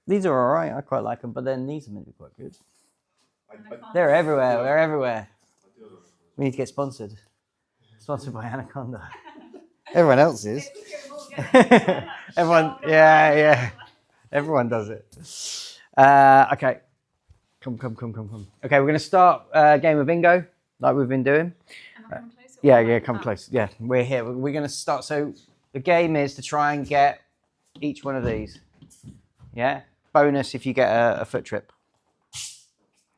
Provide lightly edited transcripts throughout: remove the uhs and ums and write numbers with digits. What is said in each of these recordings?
These are all right. I quite like them, but then these are meant to be quite good. They're everywhere. They're everywhere. We need to get sponsored. Sponsored by Anaconda. Everyone else is. Everyone, yeah. Everyone does it. Okay. Come. Okay, we're going to start a game of bingo, like we've been doing. Am I coming close? Yeah, come close. Yeah, we're here. We're going to start. So the game is to try and get each one of these. Yeah. Bonus if you get a foot trip.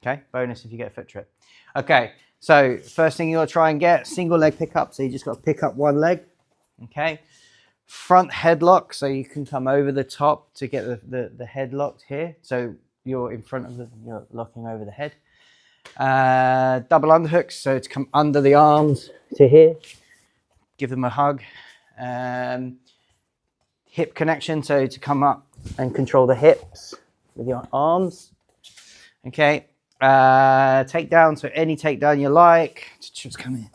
Okay. Bonus if you get a foot trip. Okay. So first thing you got to try and get single leg pickup. So you just got to pick up one leg. Okay. Front headlock. So you can come over the top to get the head locked here. So you're in front of you're locking over the head. Double underhooks. So to come under the arms to here. Give them a hug. Hip connection. So to come up and control the hips with your arms. Okay. Takedown, so any takedown you like. Just come in.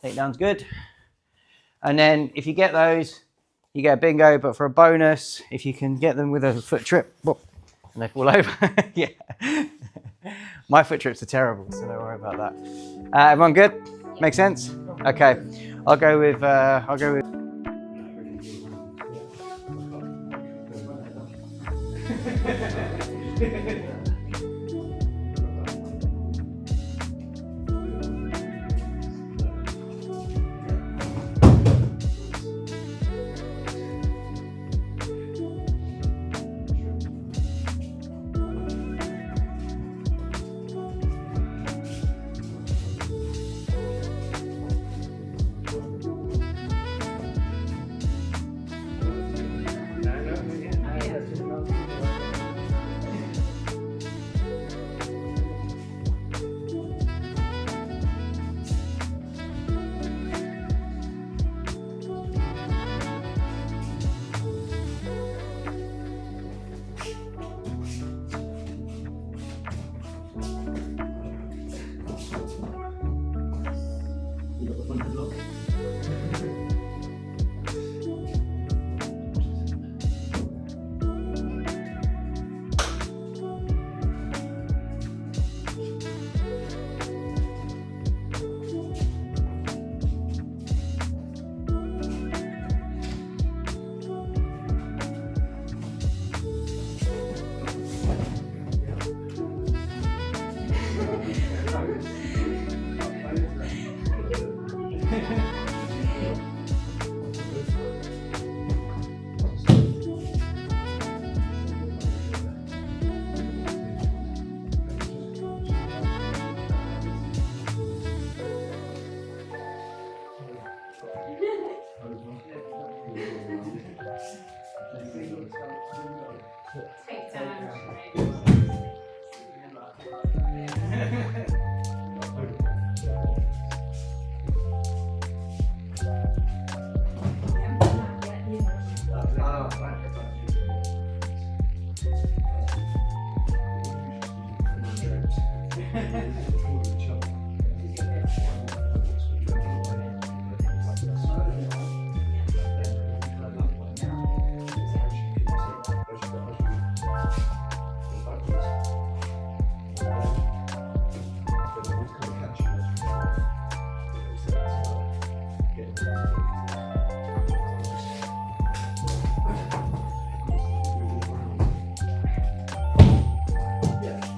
Takedown's good. And then if you get those, you get a bingo, but for a bonus, if you can get them with a foot trip, and they fall over. Yeah. My foot trips are terrible, so don't worry about that. Everyone good? Make sense? Okay. I'll go with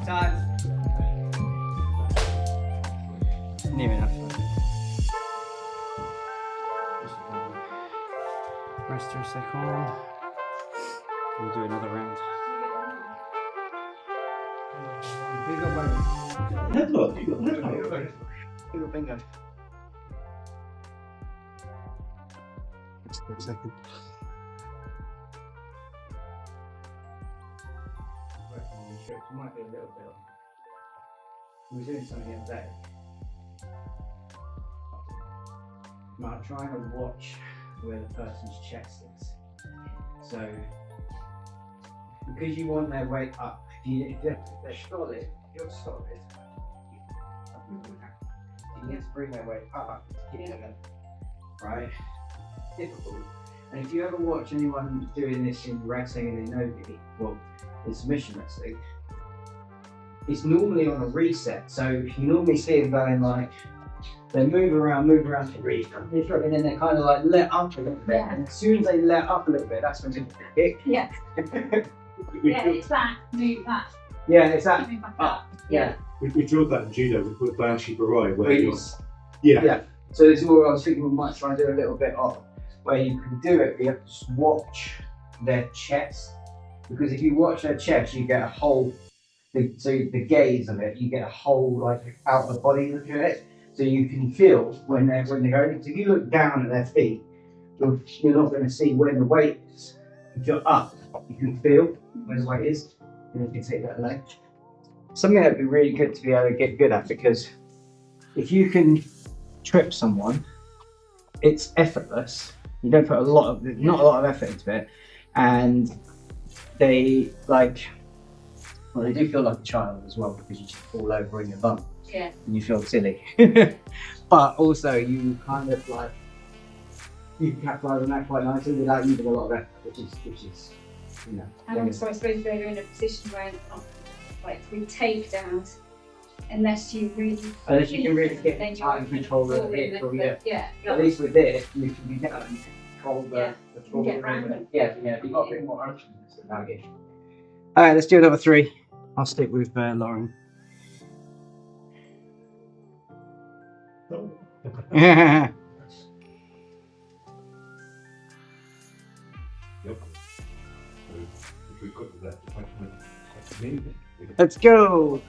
time. Near enough. Rest for a second. We'll do another round. Who's got bonus? Headlock, you got headlock. Who got bingo? Just for a second. Might be a little bit. We were doing something the other day. Like trying to watch where the person's chest is. So, because you want their weight up, if they're solid, you're solid. You need to bring their weight up to keep them, right? Difficult. And if you ever watch anyone doing this in wrestling and in NoGi, well, in submission wrestling, it's normally on a reset. So you normally see them going like, they move around to reach, and then they kind of like let up a little bit. Yeah. And as soon as they let up a little bit, that's when they kick. Yeah. Yeah, it's that, move that. Yeah, it's that. Coming back Up. up. Yeah. We drilled that in judo with Banshee Barai, where you're. Please. Yeah. Yeah. So this is what I was thinking we might try and do a little bit of, where you can do it, but you have to just watch their chest. Because if you watch their chest, you get a whole, so the gaze of it, you get a whole like out of body look at it. So you can feel when they're going. Because if you look down at their feet, you're not going to see where the weight is. If you're up, you can feel where the weight is, and you can take that leg. Something that'd be really good to be able to get good at, because if you can trip someone, it's effortless. You don't put not a lot of effort into it, and they they do feel like a child as well, because you just fall over in your bum. Yeah. And you feel silly. But also you kind of like, you capitalise on that quite nicely without using a lot of effort, which is you know. And also I suppose they're in a position where, like with takedowns, unless you really can really get then tight and control the hip, or yeah. at least with this, you can get and control the Get round them. Yeah, you've got a bit more options about it. Alright, let's do another 3. I'll stick with Lauren. Yep. If we've got that, Let's go!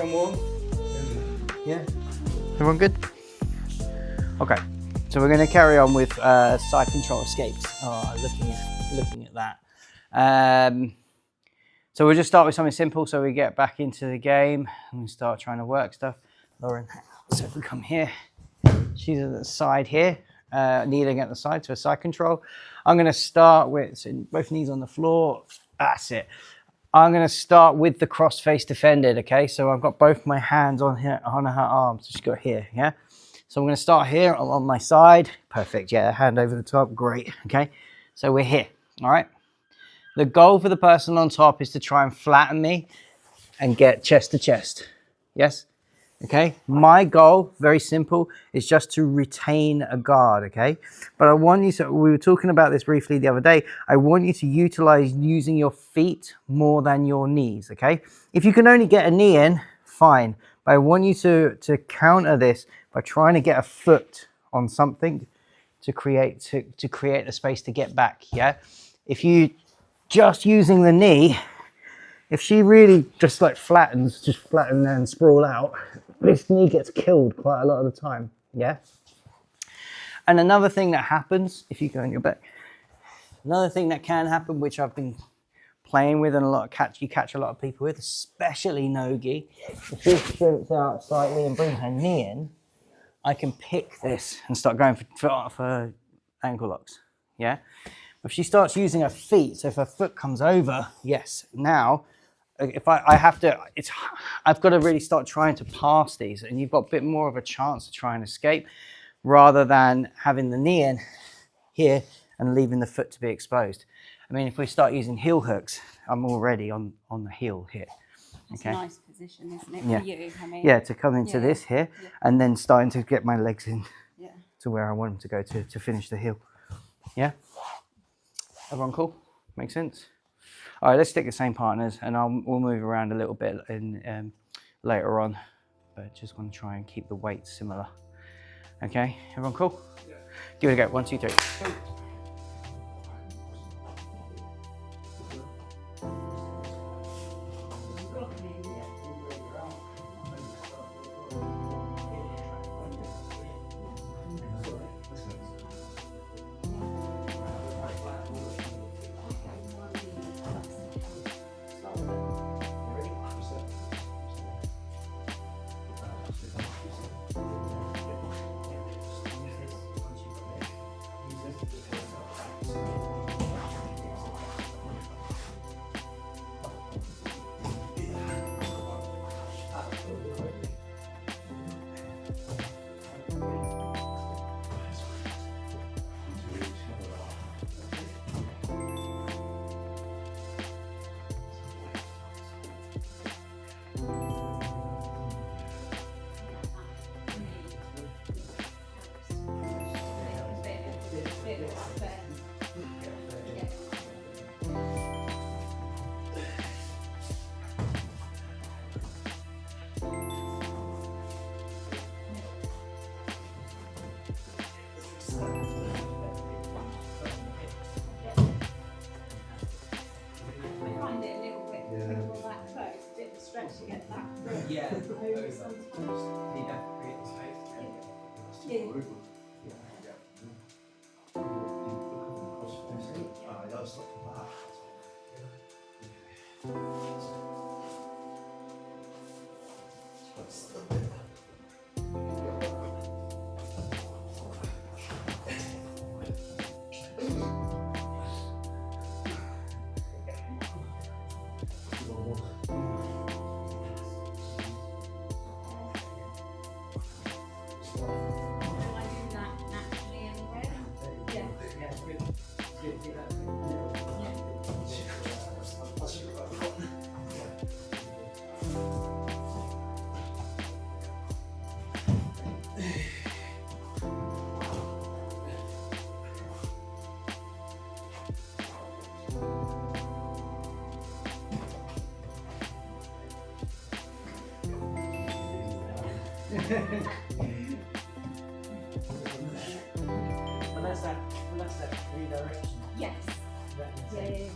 Everyone warm? Yeah. Everyone good? Okay. So we're going to carry on with side control escapes. Looking at that. So we'll just start with something simple so we get back into the game and we start trying to work stuff. Lauren, so if we come here, she's at the side here, kneeling at the side, so a side control. I'm going to start with, so both knees on the floor, that's it. I'm going to start with the cross-face defended, okay? So I've got both my hands on her arms, she's got here, yeah? So I'm going to start here on my side. Perfect, yeah, hand over the top, great, okay? So we're here, all right? The goal for the person on top is to try and flatten me and get chest to chest. Yes? Okay? My goal, very simple, is just to retain a guard, okay? But I want you to, we were talking about this briefly the other day, I want you to utilize using your feet more than your knees, okay? If you can only get a knee in, fine. But I want you to counter this by trying to get a foot on something to create the space to get back, yeah? If you just using the knee, if she really just like flatten and sprawl out, this knee gets killed quite a lot of the time, yeah? And another thing that happens, if you go on your back, another thing that can happen, which I've been playing with and you catch a lot of people with, especially NoGi, if she shrinks out slightly and brings her knee in, I can pick this and start going for ankle locks, yeah? If she starts using her feet, so if her foot comes over, yes, now, if I've got to really start trying to pass these, and you've got a bit more of a chance to try and escape rather than having the knee in here and leaving the foot to be exposed. I mean, if we start using heel hooks, I'm already on the heel here. It's a nice position, isn't it, yeah. for you? I mean, yeah, to come into this here and then starting to get my legs in to where I want them to go to finish the heel. Yeah? Everyone cool? Makes sense? All right, let's stick the same partners and we'll move around a little bit later on, but just want to try and keep the weight similar. Okay, everyone cool? Yeah. Give it a go. 1, 2, 3. Stretch to get that. Yeah. Sometimes. You have to create the space. Unless that redirection. Yes. Yeah.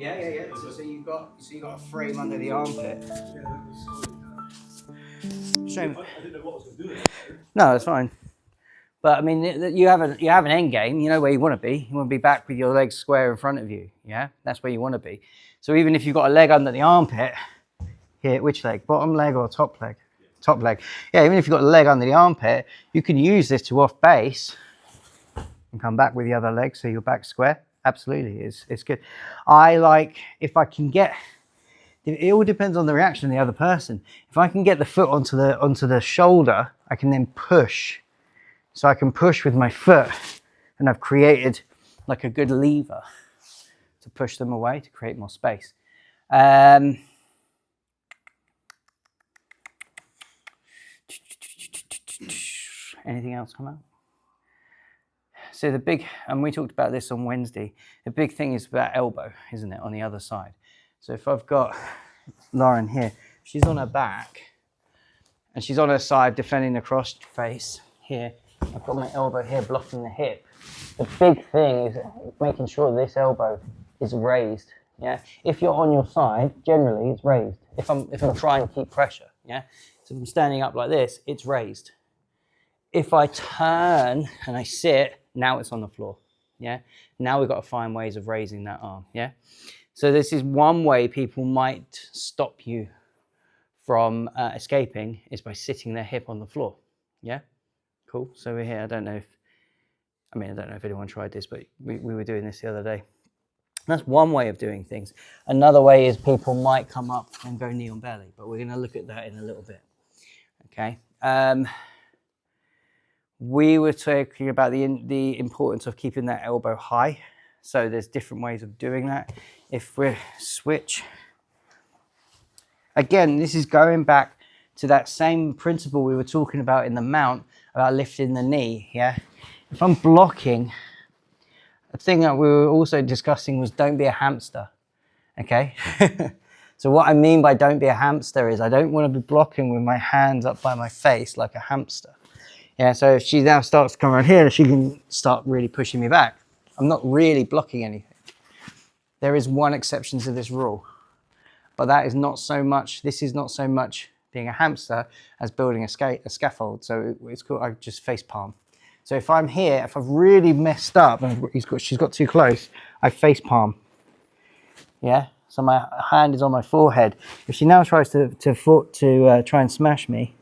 Yeah. So you've got a frame under the armpit. Shame. I didn't know what I was going to do. No, it's fine. But I mean, you have an end game. You know where you want to be. You want to be back with your legs square in front of you. Yeah, that's where you want to be. So even if you've got a leg under the armpit, here, which leg? Bottom leg or top leg? Top leg. Yeah, even if you've got a leg under the armpit, you can use this to off base and come back with the other leg so you're back square. Absolutely, it's good. I like, if I can get, it all depends on the reaction of the other person. If I can get the foot onto the shoulder, I can then push. So I can push with my foot, and I've created like a good lever to push them away to create more space. Anything else come out? So the big, and we talked about this on Wednesday, the big thing is that elbow, isn't it, on the other side. So if I've got Lauren here, she's on her back, and she's on her side defending the cross face here. I've got my elbow here blocking the hip. The big thing is making sure this elbow is raised. Yeah. If you're on your side, generally it's raised. If I'm trying to keep pressure, yeah. So if I'm standing up like this, it's raised. If I turn and I sit, now it's on the floor. Yeah. Now we've got to find ways of raising that arm. Yeah. So this is one way people might stop you from escaping, is by sitting their hip on the floor. Yeah. Cool. So we're here. I don't know if anyone tried this, but we were doing this the other day. That's one way of doing things. Another way is people might come up and go knee on belly, but we're going to look at that in a little bit. Okay. We were talking about the importance of keeping that elbow high. So there's different ways of doing that. If we switch, again, this is going back to that same principle we were talking about in the mount, about lifting the knee, yeah? If I'm blocking, a thing that we were also discussing was don't be a hamster, okay? So what I mean by don't be a hamster is I don't want to be blocking with my hands up by my face like a hamster. Yeah, so if she now starts to come around here, she can start really pushing me back. I'm not really blocking anything. There is one exception to this rule, but that is not so much, this is not so much being a hamster as building a scaffold. So it's called, I just face palm. So if I'm here, if I've really messed up and she's got too close, I face palm. Yeah, so my hand is on my forehead. If she now tries to try and smash me,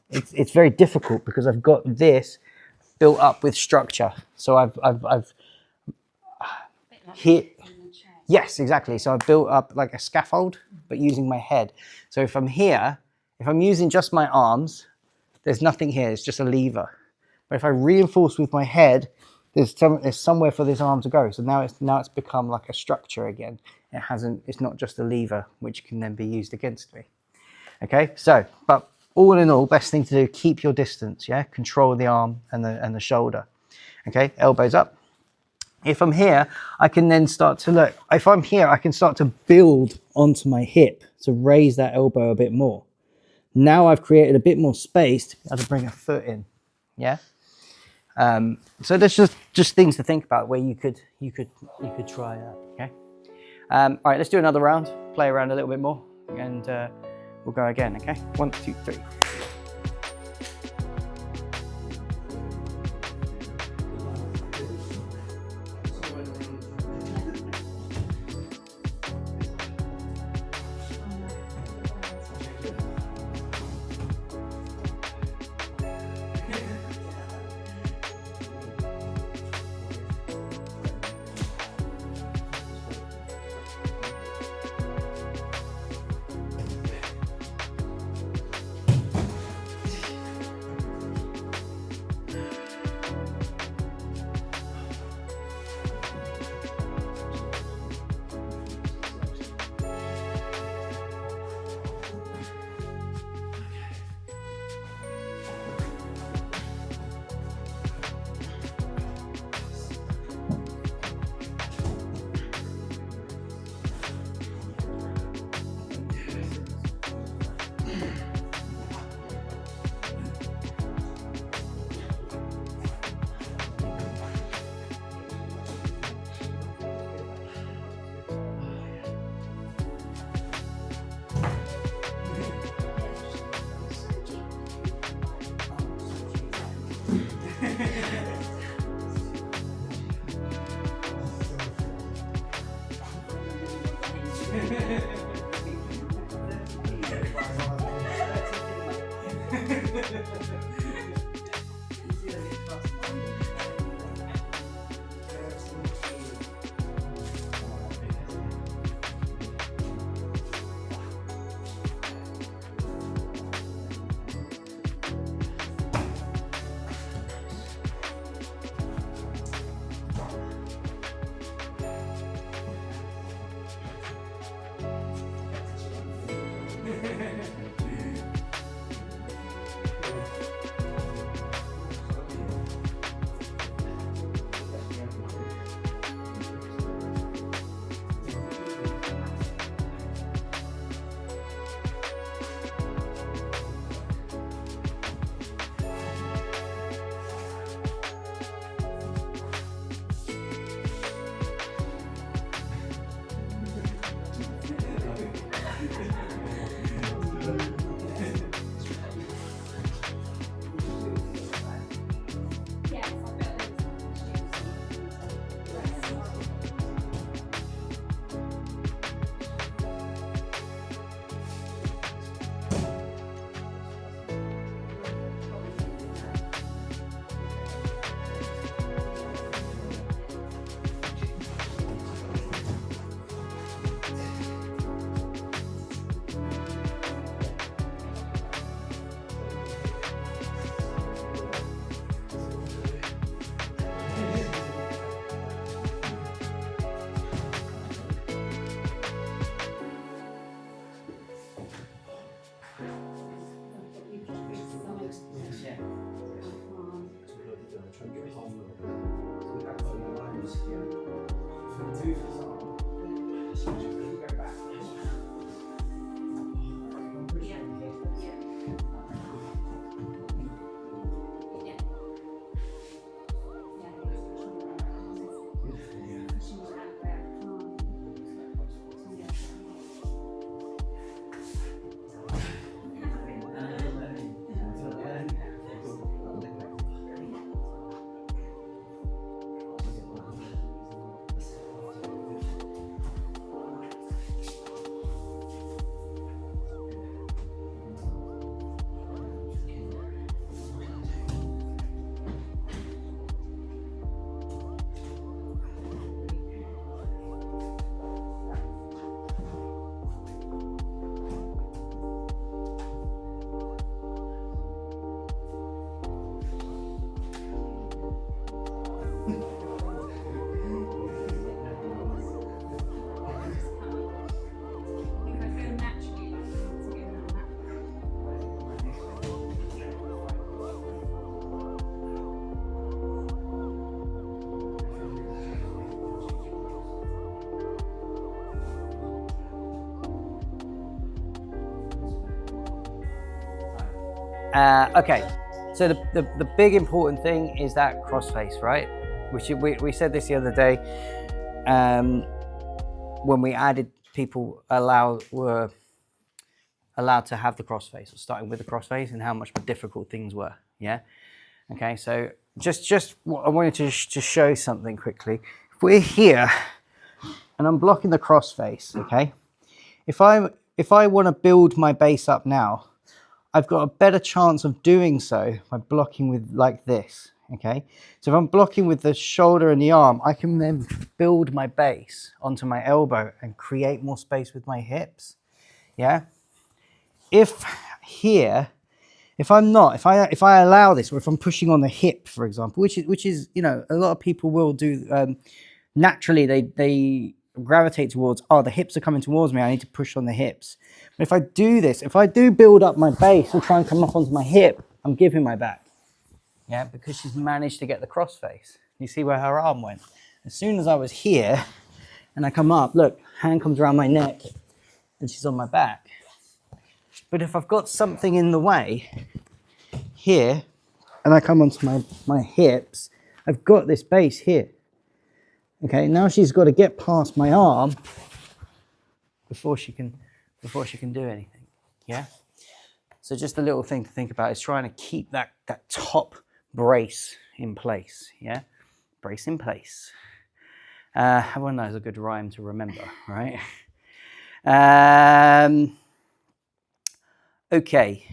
it's very difficult because I've got this built up with structure. So I've hit. Yes, exactly. So I've built up like a scaffold, but using my head. So if I'm here, if I'm using just my arms, there's nothing here, it's just a lever. But if I reinforce with my head, there's somewhere for this arm to go. So now it's become like a structure again. It's not just a lever, which can then be used against me. Okay, so, but all in all, best thing to do, keep your distance, yeah? Control the arm and the shoulder. Okay, elbows up. If I'm here, I can then start to look. If I'm here, I can start to build onto my hip to raise that elbow a bit more. Now I've created a bit more space to be able to bring a foot in, yeah? So there's just things to think about where you could try that, okay? All right, let's do another round, play around a little bit more, and we'll go again, okay? 1, 2, 3. Okay, so the big important thing is that crossface, right? Which we said this the other day when we added people were allowed to have the crossface, or starting with the crossface, and how much more difficult things were. Yeah. Okay, so just I wanted to show something quickly. If we're here and I'm blocking the crossface, okay, if I want to build my base up now, I've got a better chance of doing so by blocking with like this, okay? So if I'm blocking with the shoulder and the arm, I can then build my base onto my elbow and create more space with my hips, yeah? If I allow this, or if I'm pushing on the hip, for example, which is you know, a lot of people will do, naturally they gravitate towards, oh, the hips are coming towards me, I need to push on the hips. But if I do this, if I do build up my base and try and come up onto my hip, I'm giving my back. Yeah, because she's managed to get the crossface. You see where her arm went? As soon as I was here and I come up, look, hand comes around my neck and she's on my back. But if I've got something in the way here and I come onto my hips, I've got this base here. Okay, now she's got to get past my arm before she can do anything. Yeah. So just a little thing to think about is trying to keep that top brace in place. Yeah, brace in place. Everyone knows a good rhyme to remember, right? Okay.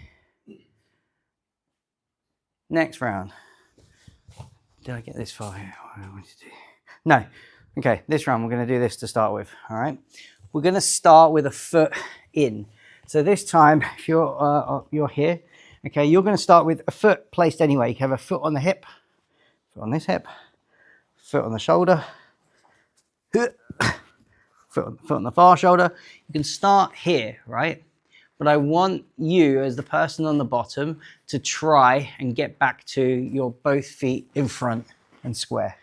Next round. Did I get this far here? What do I want to do? No. Okay, this round we're going to do this to start with. All right. We're going to start with a foot in. So this time, if you're here, okay, you're going to start with a foot placed anywhere. You can have a foot on the hip, foot on this hip, foot on the shoulder, foot on the far shoulder. You can start here, right? But I want you, as the person on the bottom, to try and get back to your both feet in front and square.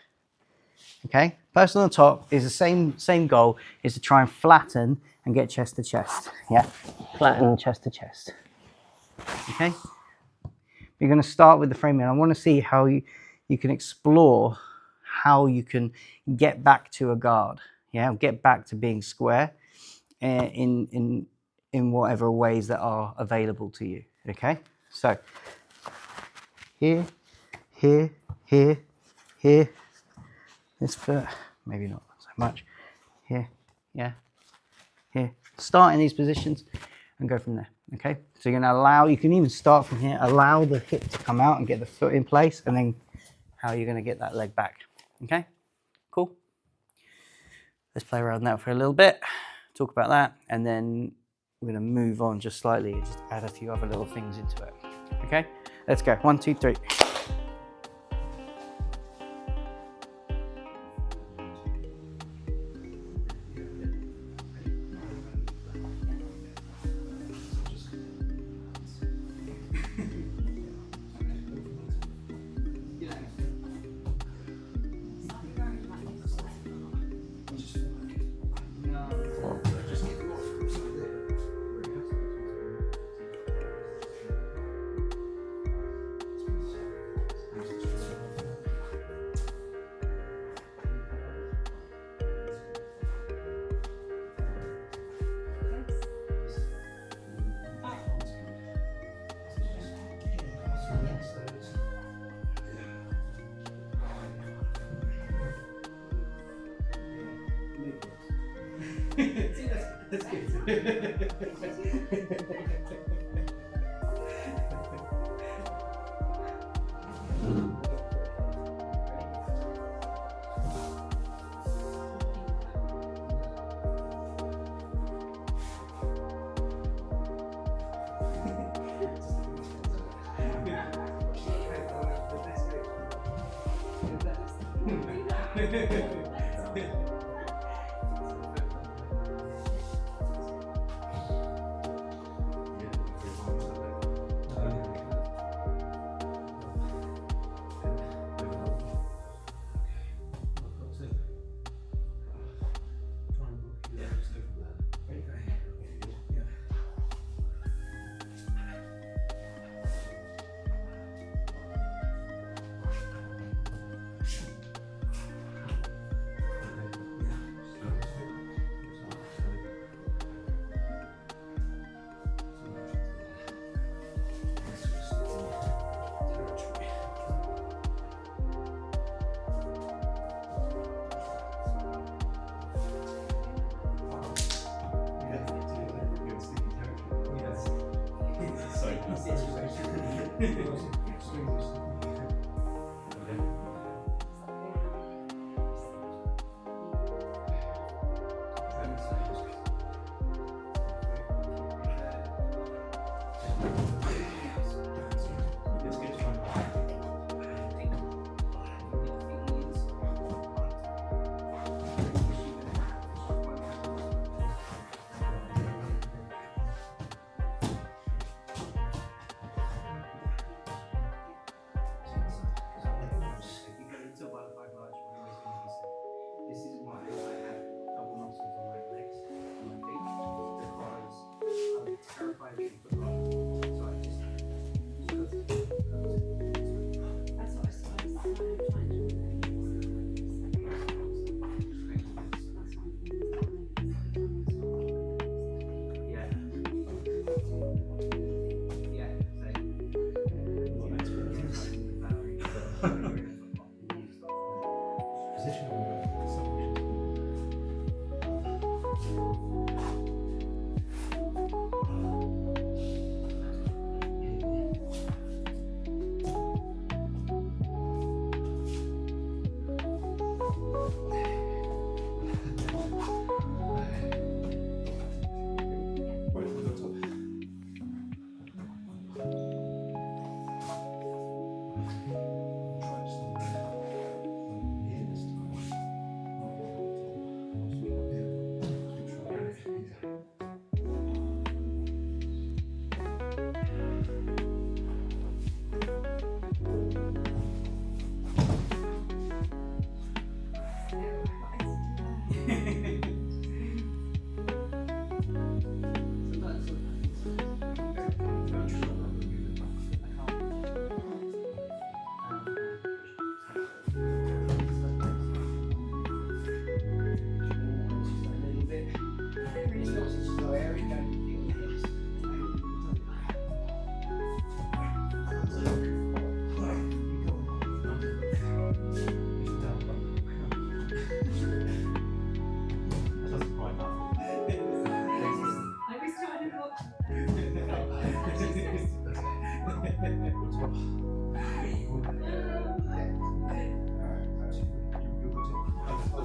Okay? Person on the top is the same goal, is to try and flatten and get chest to chest. Yeah? Flatten chest to chest. Okay? You're going to start with the framing. I want to see how you can explore how you can get back to a guard. Yeah? Get back to being square in whatever ways that are available to you. Okay? So, here, here, here, here. This foot, maybe not so much. Here, yeah, here. Start in these positions and go from there, okay? So you're gonna allow, you can even start from here, allow the hip to come out and get the foot in place, and then how you're gonna get that leg back, okay? Cool. Let's play around that for a little bit, talk about that, and then we're gonna move on just slightly and just add a few other little things into it, okay? Let's go, 1, 2, 3. That's good.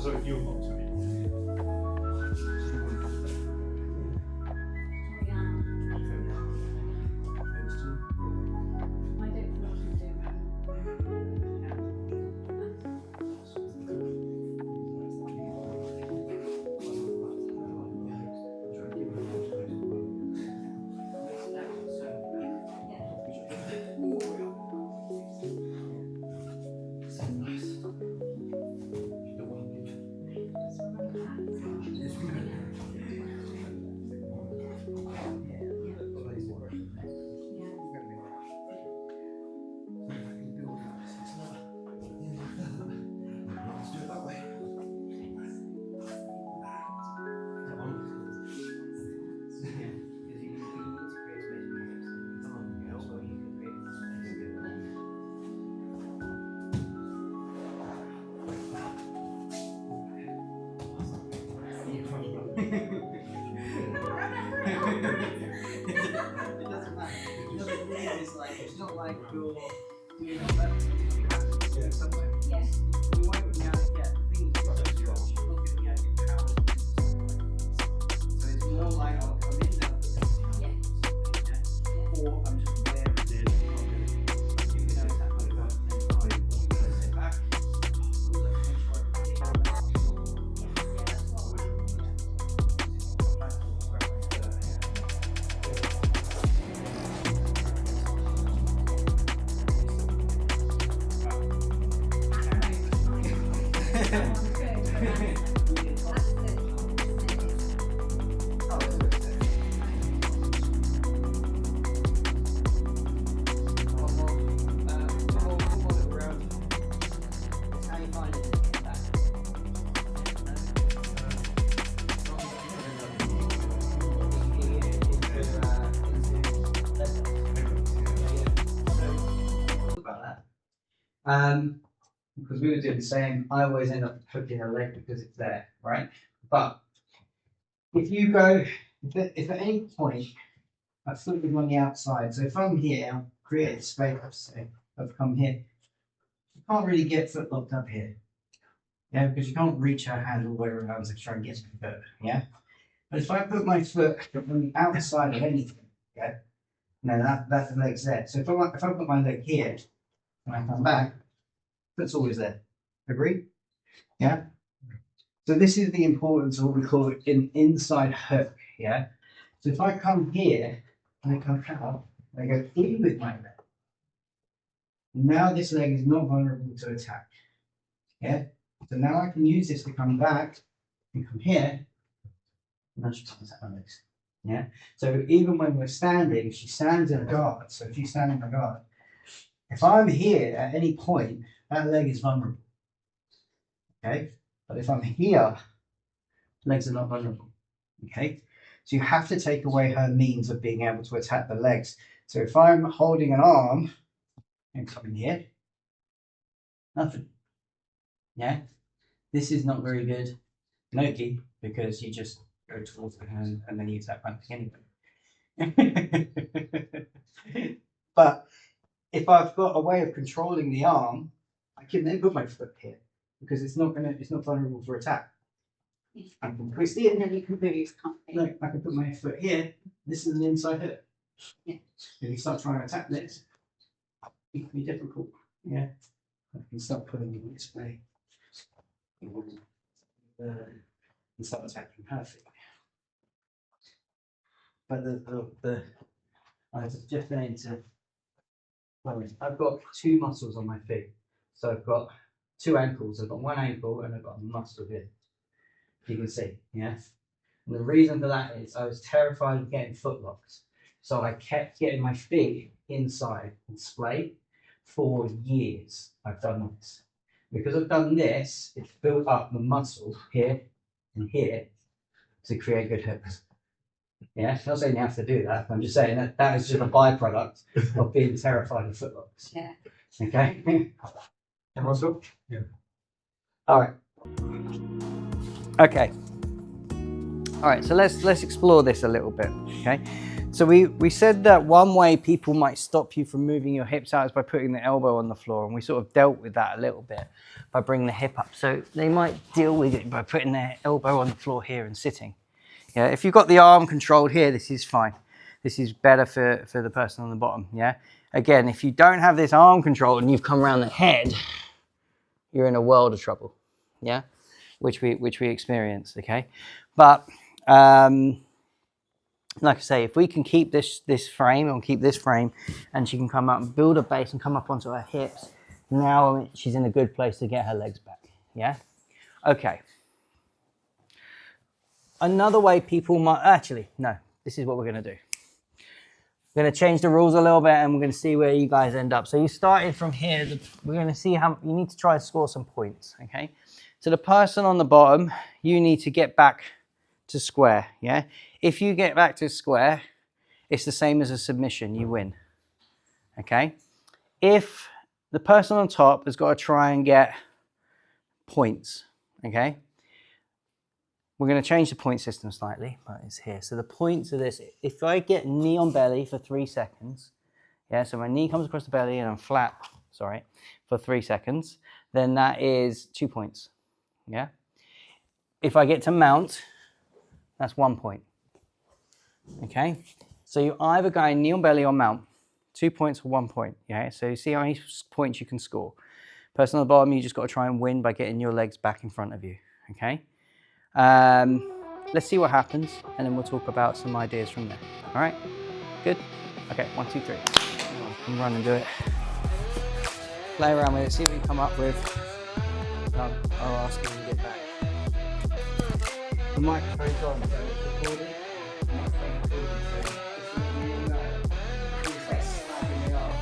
sorry, your mom, sorry. It's not like you're doing a level somewhere. Yes. You won't be able to get things so strong. You're not going to be able to get power. So it's more like I'll come in now. Yeah. Or I'm just there and doing it. You know that way back. Sit back. Because we were doing the same, I always end up hooking a leg because it's there, right? But if you go, if at any point I foot is on the outside, so if I'm here, I'll create a space, say, I've come here, you can't really get foot locked up here, yeah, because you can't reach her hand all the way around to try and get some foot, yeah? But if I put my foot on the outside of anything, yeah, now that's the leg's there. So if I put my leg here and I come back, that's always there. Agree? Yeah? So this is the importance of what we call an inside hook, yeah? So if I come here and I come out, and I go in with my leg, now this leg is not vulnerable to attack, yeah? So now I can use this to come back and come here, and I just attack my legs, yeah? So even when we're standing, she stands in a guard, so if you stand in a guard, if I'm here at any point, that leg is vulnerable. Okay? But if I'm here, legs are not vulnerable. Okay? So you have to take away her means of being able to attack the legs. So if I'm holding an arm and coming here, nothing. Yeah? This is not very good NoGi because you just go towards the hand and then you attack back anyway. But if I've got a way of controlling the arm, I can then put my foot here because it's not vulnerable for attack. I can twist it and then you can move. Look, I can put my foot here. This is an inside hook. Yeah. If you start trying to attack this, it can be difficult. Yeah. I can start pulling it this way. And start attacking her feet. But I was just going to. I've got two muscles on my feet. So I've got two ankles. I've got one ankle and I've got a muscle here. You can see, yeah? And the reason for that is I was terrified of getting foot locked. So I kept getting my feet inside and splay for years. I've done this. Because I've done this, it's built up the muscle here and here to create good hooks. Yeah, I'm not saying you have to do that. I'm just saying that is just a byproduct of being terrified of footlocks. Yeah. Okay. Everyone's good? Yeah. All right. Okay. All right. So let's explore this a little bit. Okay. So we said that one way people might stop you from moving your hips out is by putting the elbow on the floor, and we sort of dealt with that a little bit by bringing the hip up. So they might deal with it by putting their elbow on the floor here and sitting. Yeah, if you've got the arm controlled here, this is fine. This is better for the person on the bottom, yeah? Again, if you don't have this arm control and you've come around the head, you're in a world of trouble, yeah? Which we experience, okay? But like I say, if we can keep this frame, or keep this frame, and she can come up and build a base and come up onto her hips, now she's in a good place to get her legs back, yeah? Okay. Another way people might, actually, no, this is what we're gonna do. We're gonna change the rules a little bit and we're gonna see where you guys end up. So you started from here, we're gonna see how, you need to try and score some points, okay? So the person on the bottom, you need to get back to square, yeah? If you get back to square, it's the same as a submission, you win, okay? If the person on top has got to try and get points, okay? We're going to change the point system slightly, but it's here. So the points are this. If I get knee on belly for 3 seconds, yeah, so my knee comes across the belly and I'm flat, sorry, for 3 seconds, then that is 2 points, yeah? If I get to mount, that's 1 point, okay? So you're either going knee on belly or mount, 2 points or 1 point, yeah? So you see how many points you can score. Person on the bottom, you just got to try and win by getting your legs back in front of you, okay? Let's see what happens, and then we'll talk about some ideas from there. All right? Good? Okay, 1, 2, 3. Come run and do it. Play around with it, see what you come up with. I'll ask you when you get back. The microphone's on, so it's recording. The microphone's recording, so just so you know, please start slapping me off.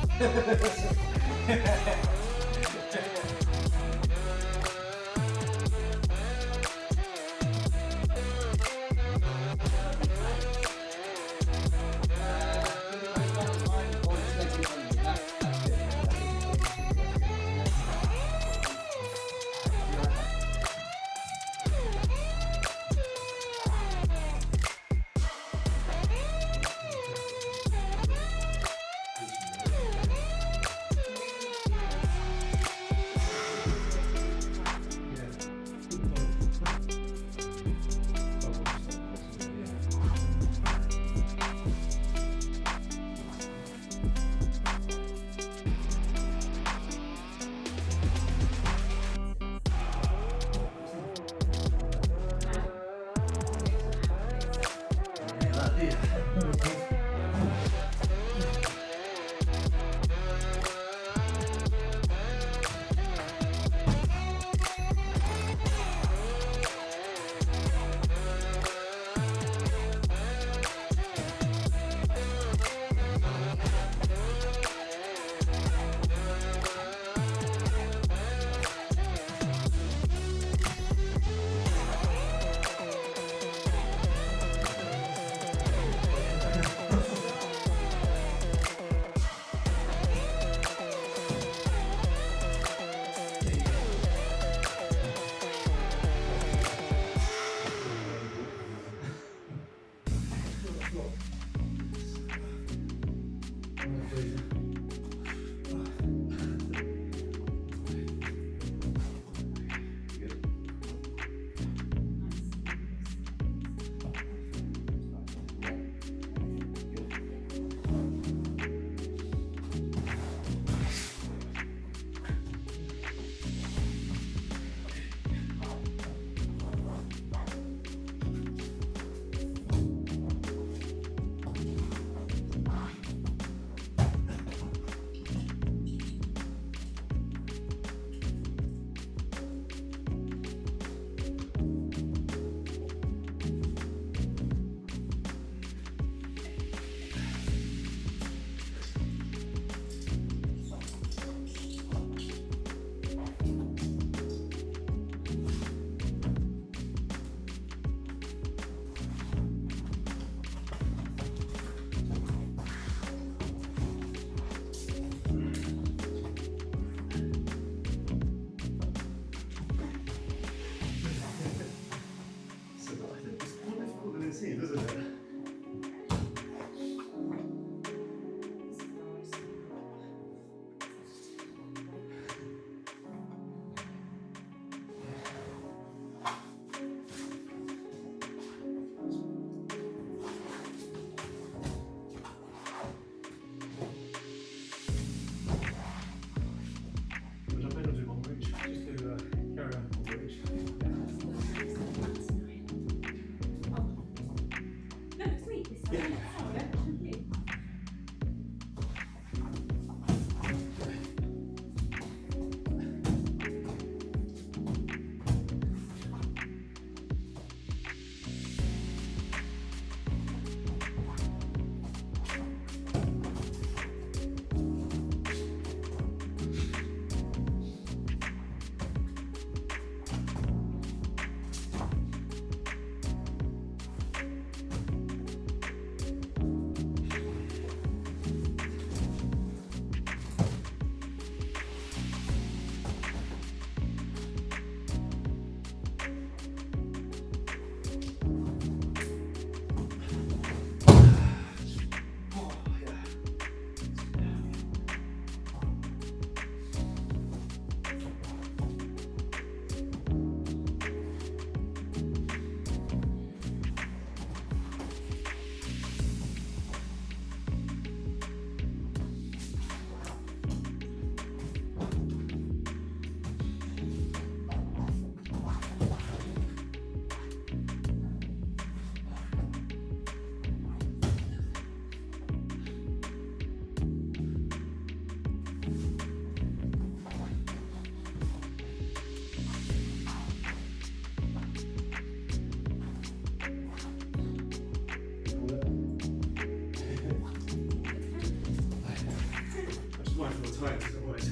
Tight, because otherwise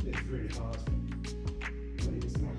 it's really hard. But it's not.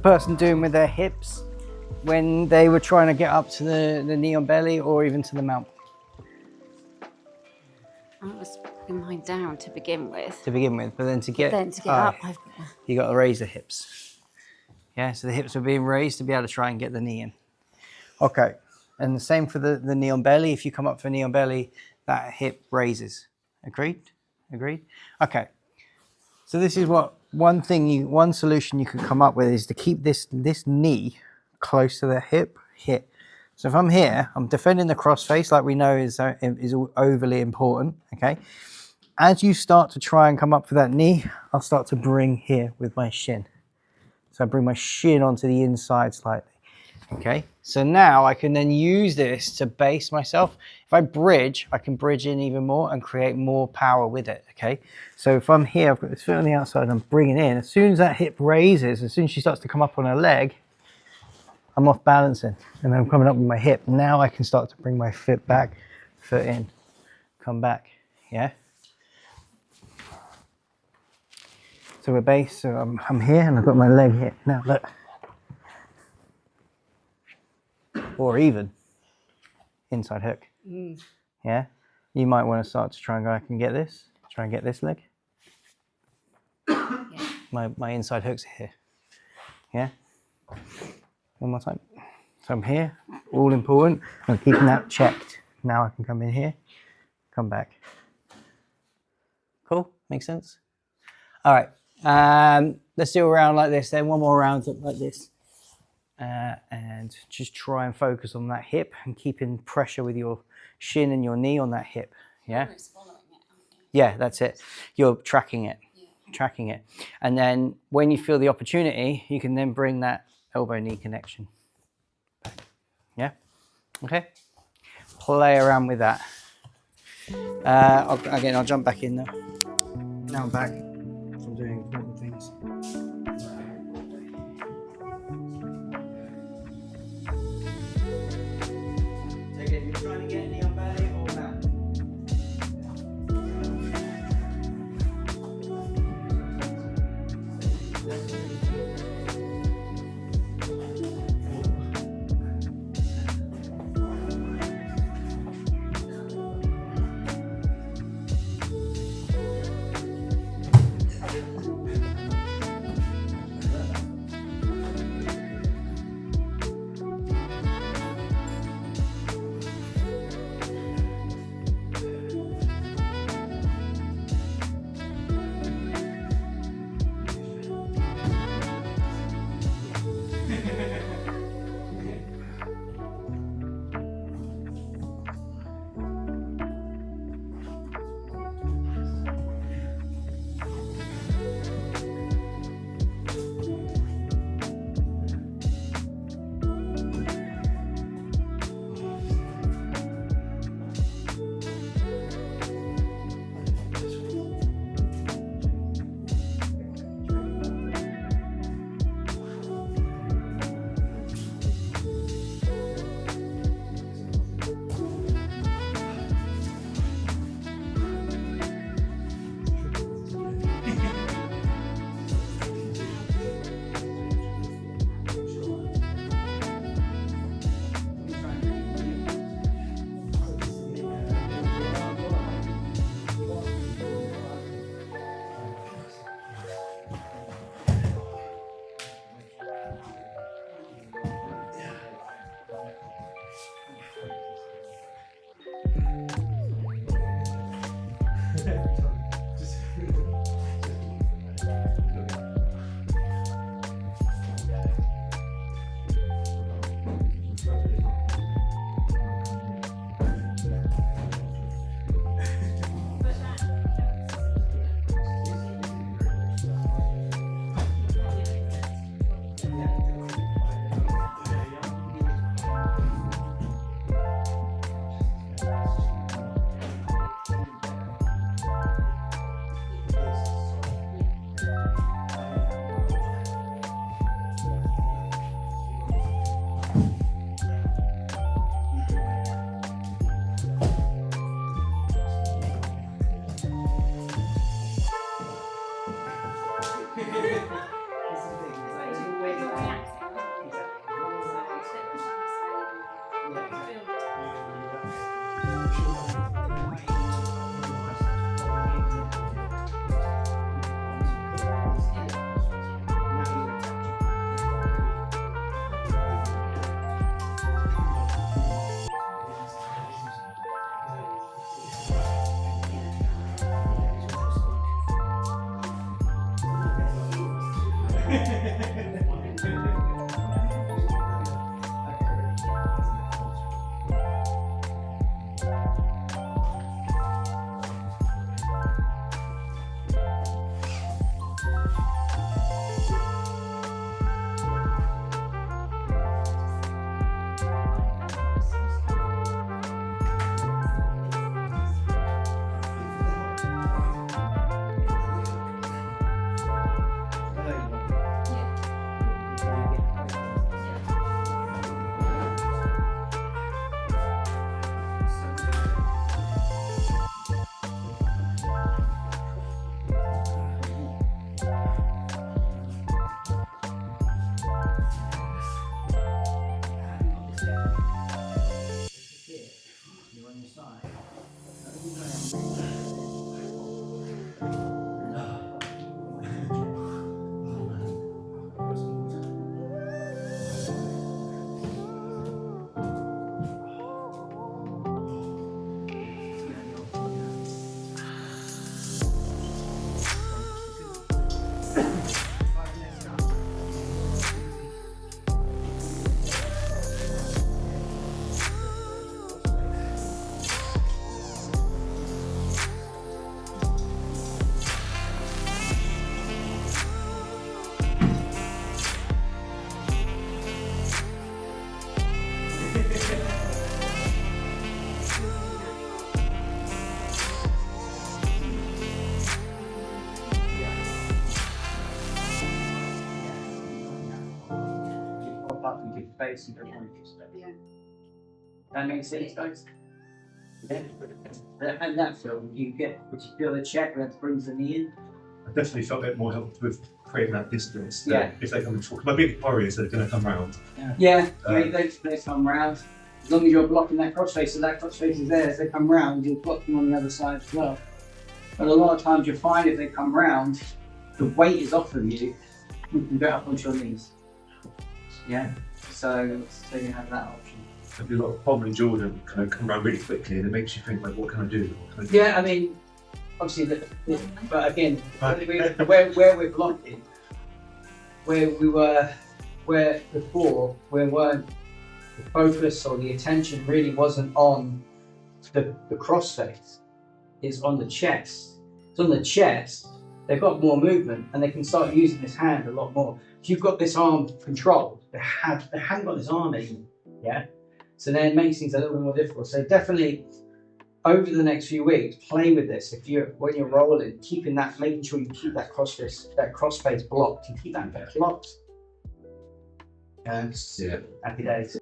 person doing with their hips when they were trying to get up to the knee on belly or even to the mount? I was putting mine down to begin with. To begin with, but then to get Up, you got to raise the hips. Yeah, so the hips are being raised to be able to try and get the knee in. Okay, and the same for the knee on belly. If you come up for knee on belly, that hip raises. Agreed? Agreed? Okay. So this is what one solution you could come up with is to keep this knee close to the hip. So if I'm here, I'm defending the cross face, like we know is overly important. Okay. As you start to try and come up for that knee, I'll start to bring here with my shin. So I bring my shin onto the inside slightly. Okay, so now I can then use this to base myself. If I bridge, I can bridge in even more and create more power with it, okay? So if I'm here, I've got this foot on the outside, I'm bringing in. As soon as that hip raises, as soon as she starts to come up on her leg, I'm off balancing and I'm coming up with my hip. Now I can start to bring my foot back, foot in, come back, yeah? So we're based, so I'm here and I've got my leg here. Now look. Or even inside hook. Yeah, you might want to start to try and go, I can get this, try and get this leg. Yeah. My inside hooks are here. Yeah, one more time. So I'm here, all important. I'm keeping that checked. Now I can come in here, come back. Cool, makes sense? All right, let's do a round like this then, one more round like this. And just try and focus on that hip and keeping pressure with your shin and your knee on that hip. Yeah. Yeah, that's it. You're tracking it, tracking it. And then when you feel the opportunity, you can then bring that elbow knee connection back. Yeah. Okay. Play around with that. Again, I'll jump back in now. Now I'm back from doing important things. Again, you're trying to get knee on belly or mount. You're on your side. Pop up with your face and your face. Yeah. That makes sense, guys? Yeah. And that film, would you feel the check that brings the knee in? I definitely felt it more helped with creating that distance. Yeah. If they come and talk. My big worry is they're going to come round. Yeah, they come round. As long as you're blocking that crossface, so that crossface is there, as they come round, you'll block them on the other side as well. But a lot of times you'll find if they come round, the weight is off of you, you can go up onto your knees. Yeah, so you have that option. If you've got Tom and Jordan kind of come round really quickly, and it makes you think, like, what can I do? What can I do? Yeah, I mean, obviously, but again, where we're blocking, where before, we weren't, the focus or the attention really wasn't on the crossface, it's on the chest. It's on the chest, they've got more movement and they can start using this hand a lot more. If you've got this arm controlled, they haven't got this arm anymore, yeah? So then it makes things a little bit more difficult. So definitely, over the next few weeks, play with this. When you're rolling, making sure you keep that crossface blocked. You keep that blocked. And Yeah. happy days.